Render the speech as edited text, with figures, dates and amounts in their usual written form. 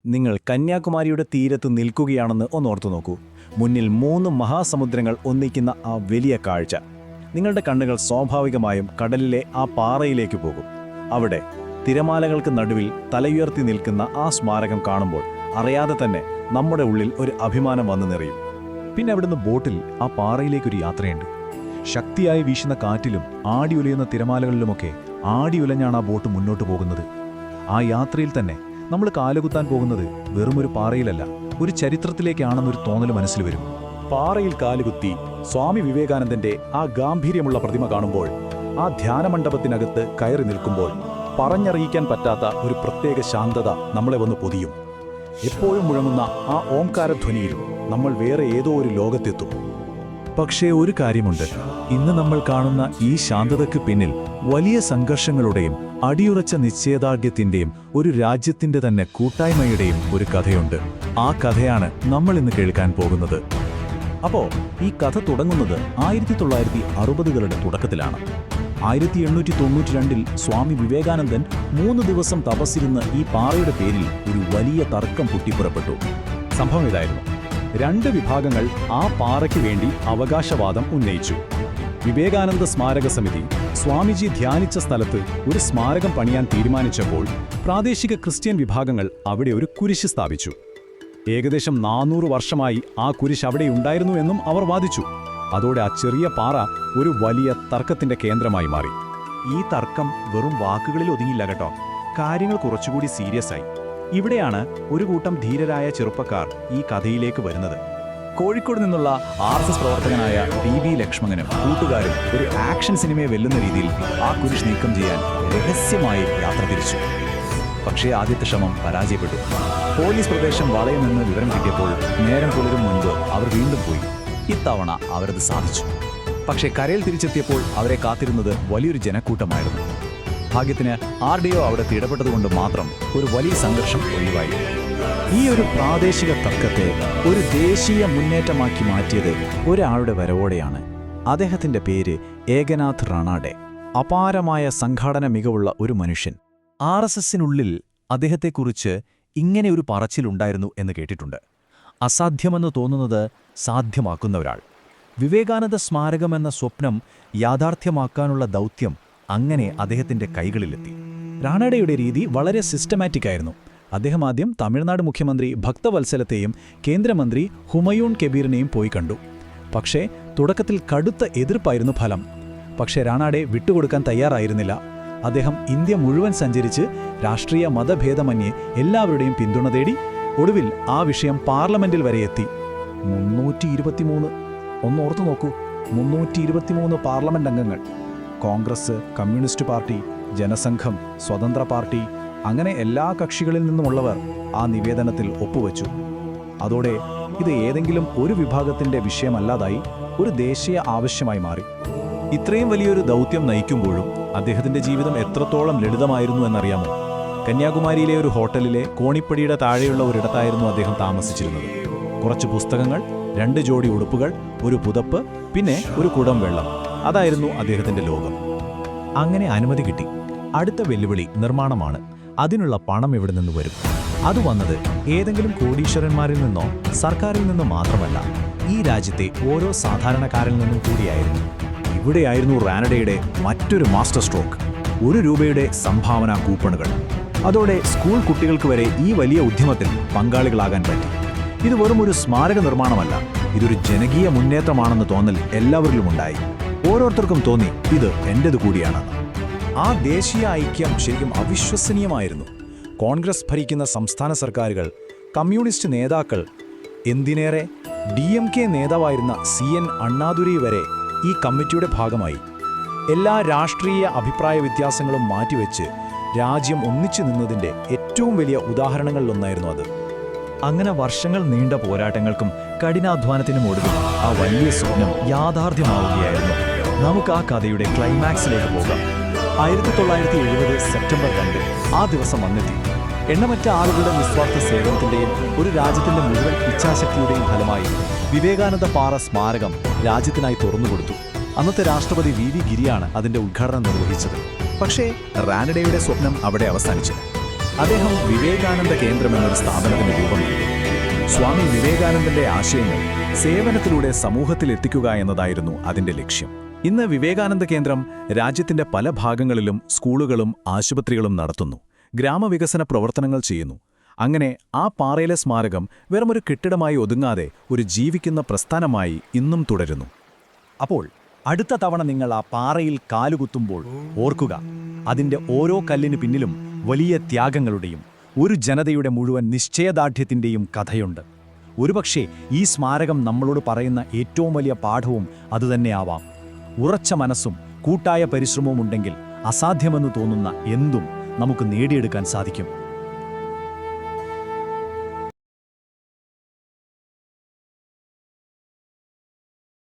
നിങ്ങൾ കന്യാകുമാരിയുടെ തീരത്ത് നിൽക്കുകയാണെന്ന് ഒന്നോർത്തു നോക്കൂ. മുന്നിൽ 3 മഹാസമുദ്രങ്ങൾ ഒന്നിക്കുന്ന ആ വലിയ കാഴ്ച. നിങ്ങളുടെ കണ്ണുകൾ സ്വാഭാവികമായും കടലിലെ ആ പാറയിലേക്ക് പോകും. അവിടെ തിരമാലകൾക്ക് നടുവിൽ തലയുയർത്തി നിൽക്കുന്ന ആ സ്മാരകം കാണുമ്പോൾ അറിയാതെ തന്നെ നമ്മുടെ ഉള്ളിൽ ഒരു അഭിമാനം വന്നു നിറയും. പിന്നെ അവിടുന്ന് ബോട്ടിൽ ആ പാറയിലേക്കൊരു യാത്രയുണ്ട്. ശക്തിയായി വീശുന്ന കാറ്റിലും ആടിയുലയുന്ന തിരമാലകളിലുമൊക്കെ ആടിയുലഞ്ഞാണ് ആ ബോട്ട് മുന്നോട്ട് പോകുന്നത്. ആ യാത്രയിൽ തന്നെ നമ്മൾ കാലുകുത്താൻ പോകുന്നത് വെറുമൊരു പാറയിലല്ല, ഒരു ചരിത്രത്തിലേക്കാണെന്നൊരു തോന്നൽ മനസ്സിൽ വരും. പാറയിൽ കാലുകുത്തി സ്വാമി വിവേകാനന്ദന്റെ ആ ഗാംഭീര്യമുള്ള പ്രതിമ കാണുമ്പോൾ, ആ ധ്യാനമണ്ഡപത്തിനകത്ത് കയറി നിൽക്കുമ്പോൾ പറഞ്ഞറിയിക്കാൻ പറ്റാത്ത ഒരു പ്രത്യേക ശാന്തത നമ്മളെ വന്ന് പൊതിയും. എപ്പോഴും മുഴങ്ങുന്ന ആ ഓംകാരധ്വനിയിൽ നമ്മൾ വേറെ ഏതോ ഒരു ലോകത്തെത്തും. പക്ഷേ ഒരു കാര്യമുണ്ട്, ഇന്ന് നമ്മൾ കാണുന്ന ഈ ശാന്തതയ്ക്ക് പിന്നിൽ വലിയ സംഘർഷങ്ങളുടെയും അടിയുറച്ച നിശ്ചയദാർഢ്യത്തിന്റെയും ഒരു രാജ്യത്തിന്റെ തന്നെ കൂട്ടായ്മയുടെയും ഒരു കഥയുണ്ട്. ആ കഥയാണ് നമ്മൾ ഇന്ന് കേൾക്കാൻ പോകുന്നത്. അപ്പോ ഈ കഥ തുടങ്ങുന്നത് 1960കളുടെ തുടക്കത്തിലാണ്. 1892 സ്വാമി വിവേകാനന്ദൻ 3 ദിവസം തപസ്സിരുന്ന് ഈ പാറയുടെ പേരിൽ ഒരു വലിയ തർക്കം പൊട്ടിപ്പുറപ്പെട്ടു. സംഭവം ഇതായിരുന്നു: 2 വിഭാഗങ്ങൾ ആ പാറയ്ക്ക് വേണ്ടി അവകാശവാദം ഉന്നയിച്ചു. വിവേകാനന്ദ സ്മാരക സമിതി സ്വാമിജി ധ്യാനിച്ച സ്ഥലത്ത് ഒരു സ്മാരകം പണിയാൻ തീരുമാനിച്ചപ്പോൾ പ്രാദേശിക ക്രിസ്ത്യൻ വിഭാഗങ്ങൾ അവിടെ ഒരു കുരിശ് സ്ഥാപിച്ചു. ഏകദേശം 400 വർഷമായി ആ കുരിശ് അവിടെ ഉണ്ടായിരുന്നു എന്നും അവർ വാദിച്ചു. അതോടെ ആ ചെറിയ പാറ ഒരു വലിയ തർക്കത്തിന്റെ കേന്ദ്രമായി മാറി. ഈ തർക്കം വെറും വാക്കുകളിൽ ഒതുങ്ങില്ല കേട്ടോ, കാര്യങ്ങൾ കുറച്ചുകൂടി സീരിയസ് ആയി. ഇവിടെയാണ് ഒരു കൂട്ടം ധീരരായ ചെറുപ്പക്കാർ ഈ കഥയിലേക്ക് വരുന്നത്. കോഴിക്കോട് നിന്നുള്ള RSS പ്രവർത്തകനായ PV ലക്ഷ്മണനും കൂട്ടുകാരും ഒരു ആക്ഷൻ സിനിമയെ വെല്ലുന്ന രീതിയിൽ ആ കുരിശ് നീക്കം ചെയ്യാൻ രഹസ്യമായി യാത്ര തിരിച്ചു. പക്ഷേ ആദ്യത്തെ ശ്രമം പരാജയപ്പെട്ടു. പോലീസ് പ്രദേശം വളയുമെന്ന് വിവരം കിട്ടിയപ്പോൾ നേരം പുലരും മുൻപ് അവർ വീണ്ടും പോയി. ഇത്തവണ അവരത് സാധിച്ചു. പക്ഷേ കരയിൽ തിരിച്ചെത്തിയപ്പോൾ അവരെ കാത്തിരുന്നത് വലിയൊരു ജനക്കൂട്ടമായിരുന്നു. ഭാഗ്യത്തിന് RDO അവിടെ ഇടപെട്ടതുകൊണ്ട് മാത്രം ഒരു വലിയ സംഘർഷം ഒഴിവായി. ഈ ഒരു പ്രാദേശിക തർക്കത്തെ ഒരു ദേശീയ മുന്നേറ്റമാക്കി മാറ്റിയത് ഒരാളുടെ വരവോടെയാണ്. അദ്ദേഹത്തിന്റെ പേര് ഏകനാഥ് റാണാഡെ. അപാരമായ സംഘാടന മികവുള്ള ഒരു മനുഷ്യൻ. RSSനുള്ളിൽ അദ്ദേഹത്തെക്കുറിച്ച് ഇങ്ങനെ ഒരു പറച്ചിലുണ്ടായിരുന്നു എന്ന് കേട്ടിട്ടുണ്ട്: അസാധ്യമെന്ന് തോന്നുന്നത് സാധ്യമാക്കുന്ന ഒരാൾ. വിവേകാനന്ദ സ്മാരകമെന്ന സ്വപ്നം യാഥാർത്ഥ്യമാക്കാനുള്ള ദൗത്യം അങ്ങനെ അദ്ദേഹത്തിന്റെ കൈകളിലെത്തി. റാണാഡെയുടെ രീതി വളരെ സിസ്റ്റമാറ്റിക് ആയിരുന്നു. അദ്ദേഹം ആദ്യം തമിഴ്നാട് മുഖ്യമന്ത്രി ഭക്തവത്സലത്തെയും കേന്ദ്രമന്ത്രി ഹുമയൂൺ കബീറിനെയും പോയി കണ്ടു. പക്ഷേ തുടക്കത്തിൽ കടുത്ത എതിർപ്പായിരുന്നു ഫലം. പക്ഷേ റാണാഡെ വിട്ടുകൊടുക്കാൻ തയ്യാറായിരുന്നില്ല. അദ്ദേഹം ഇന്ത്യ മുഴുവൻ സഞ്ചരിച്ച് രാഷ്ട്രീയ മതഭേദമന്യേ എല്ലാവരുടെയും പിന്തുണ തേടി. ഒടുവിൽ ആ വിഷയം പാർലമെന്റിൽ വരെ എത്തി. 323 ഒന്നോർത്തു നോക്കൂ, 323 പാർലമെന്റ് അംഗങ്ങൾ. കോൺഗ്രസ്, കമ്മ്യൂണിസ്റ്റ് പാർട്ടി, ജനസംഘം, സ്വതന്ത്ര പാർട്ടി, അങ്ങനെ എല്ലാ കക്ഷികളിൽ നിന്നുമുള്ളവർ ആ നിവേദനത്തിൽ ഒപ്പുവെച്ചു. അതോടെ ഇത് ഏതെങ്കിലും ഒരു വിഭാഗത്തിന്റെ വിഷയമല്ലാതായി ഒരു ദേശീയ ആവശ്യമായി മാറി. ഇത്രയും വലിയൊരു ദൗത്യം നയിക്കുമ്പോഴും അദ്ദേഹത്തിന്റെ ജീവിതം എത്രത്തോളം ലളിതമായിരുന്നു എന്നറിയാമോ? കന്യാകുമാരിയിലെ ഒരു ഹോട്ടലിലെ കോണിപ്പടിയുടെ താഴെയുള്ള ഒരിടത്തായിരുന്നു അദ്ദേഹം താമസിച്ചിരുന്നത്. കുറച്ച് പുസ്തകങ്ങൾ, 2 ജോഡി ഉടുപ്പുകൾ, ഒരു പുതപ്പ്, പിന്നെ ഒരു കുടം വെള്ളം. അതായിരുന്നു അദ്ദേഹത്തിന്റെ ലോകം. അങ്ങനെ അനുമതി കിട്ടി. അടുത്ത വെല്ലുവിളി നിർമ്മാണമാണ്. അതിനുള്ള പണം എവിടെ നിന്ന് വരും? അത് വന്നത് ഏതെങ്കിലും കോടീശ്വരന്മാരിൽ നിന്നോ സർക്കാരിൽ നിന്നോ മാത്രമല്ല, ഈ രാജ്യത്തെ ഓരോ സാധാരണക്കാരിൽ നിന്നും കൂടിയായിരുന്നു. ഇവിടെയായിരുന്നു റാണാഡെയുടെ മറ്റൊരു മാസ്റ്റർ സ്ട്രോക്ക്: 1 രൂപയുടെ സംഭാവന കൂപ്പണുകൾ. അതോടെ സ്കൂൾ കുട്ടികൾക്ക് വരെ ഈ വലിയ ഉദ്യമത്തിൽ പങ്കാളികളാകാൻ പറ്റി. ഇത് വെറും ഒരു സ്മാരക നിർമ്മാണമല്ല, ഇതൊരു ജനകീയ മുന്നേറ്റമാണെന്ന് തോന്നൽ എല്ലാവരിലുമുണ്ടായി. ഓരോരുത്തർക്കും തോന്നി ഇത് എന്റേത് കൂടിയാണെന്ന്. ആ ദേശീയ ഐക്യം ശരിക്കും അവിശ്വസനീയമായിരുന്നു. കോൺഗ്രസ് ഭരിക്കുന്ന സംസ്ഥാന സർക്കാരുകൾ, കമ്മ്യൂണിസ്റ്റ് നേതാക്കൾ, എന്തിനേറെ DMK നേതാവായിരുന്ന CN അണ്ണാദുരൈ വരെ ഈ കമ്മിറ്റിയുടെ ഭാഗമായി. എല്ലാ രാഷ്ട്രീയ അഭിപ്രായ വ്യത്യാസങ്ങളും മാറ്റിവെച്ച് രാജ്യം ഒന്നിച്ചു നിന്നതിൻ്റെ ഏറ്റവും വലിയ ഉദാഹരണങ്ങളിലൊന്നായിരുന്നു അത്. അങ്ങനെ വർഷങ്ങൾ നീണ്ട പോരാട്ടങ്ങൾക്കും കഠിനാധ്വാനത്തിനും ഒടുവിൽ ആ വലിയ സ്വപ്നം യാഥാർത്ഥ്യമാവുകയായിരുന്നു. നമുക്ക് ആ കഥയുടെ ക്ലൈമാക്സിലേക്ക് പോകാം. 1970 സെപ്റ്റംബർ 2 ആ ദിവസം വന്നെത്തി. എണ്ണമറ്റ ആളുകളുടെ നിസ്വാർത്ഥ സേവനത്തിന്റെയും ഒരു രാജ്യത്തിന്റെ മുഴുവൻ ഇച്ഛാശക്തിയുടെയും ഫലമായി വിവേകാനന്ദ പാറ സ്മാരകം രാജ്യത്തിനായി തുറന്നുകൊടുത്തു. അന്നത്തെ രാഷ്ട്രപതി VV ഗിരിയാണ് അതിന്റെ ഉദ്ഘാടനം നിർവഹിച്ചത്. പക്ഷേ റാണാഡെയുടെ സ്വപ്നം അവിടെ അവസാനിച്ചില്ല. അദ്ദേഹം വിവേകാനന്ദ കേന്ദ്രം എന്നൊരു സ്ഥാപനത്തിന് രൂപം നൽകി. സ്വാമി വിവേകാനന്ദന്റെ ആശയങ്ങൾ സേവനത്തിലൂടെ സമൂഹത്തിൽ എത്തിക്കുക എന്നതായിരുന്നു അതിന്റെ ലക്ഷ്യം. ഇന്ന് വിവേകാനന്ദ കേന്ദ്രം രാജ്യത്തിന്റെ പല ഭാഗങ്ങളിലും സ്കൂളുകളും ആശുപത്രികളും നടത്തുന്നു, ഗ്രാമവികസന പ്രവർത്തനങ്ങൾ ചെയ്യുന്നു. അങ്ങനെ ആ പാറയിലെ സ്മാരകം വെറുമൊരു കെട്ടിടമായി ഒതുങ്ങാതെ ഒരു ജീവിക്കുന്ന പ്രസ്ഥാനമായി ഇന്നും തുടരുന്നു. അപ്പോൾ അടുത്ത തവണ നിങ്ങൾ ആ പാറയിൽ കാലുകുത്തുമ്പോൾ ഓർക്കുക, അതിൻ്റെ ഓരോ കല്ലിനു പിന്നിലും വലിയ ത്യാഗങ്ങളുടെയും ഒരു ജനതയുടെ മുഴുവൻ നിശ്ചയദാർഢ്യത്തിൻ്റെയും കഥയുണ്ട്. ഒരുപക്ഷേ ഈ സ്മാരകം നമ്മളോട് പറയുന്ന ഏറ്റവും വലിയ പാഠവും അതുതന്നെയാവാം. ഉറച്ച മനസ്സും കൂട്ടായ പരിശ്രമവും ഉണ്ടെങ്കിൽ അസാധ്യമെന്ന് തോന്നുന്ന എന്തും നമുക്ക് നേടിയെടുക്കാൻ സാധിക്കും.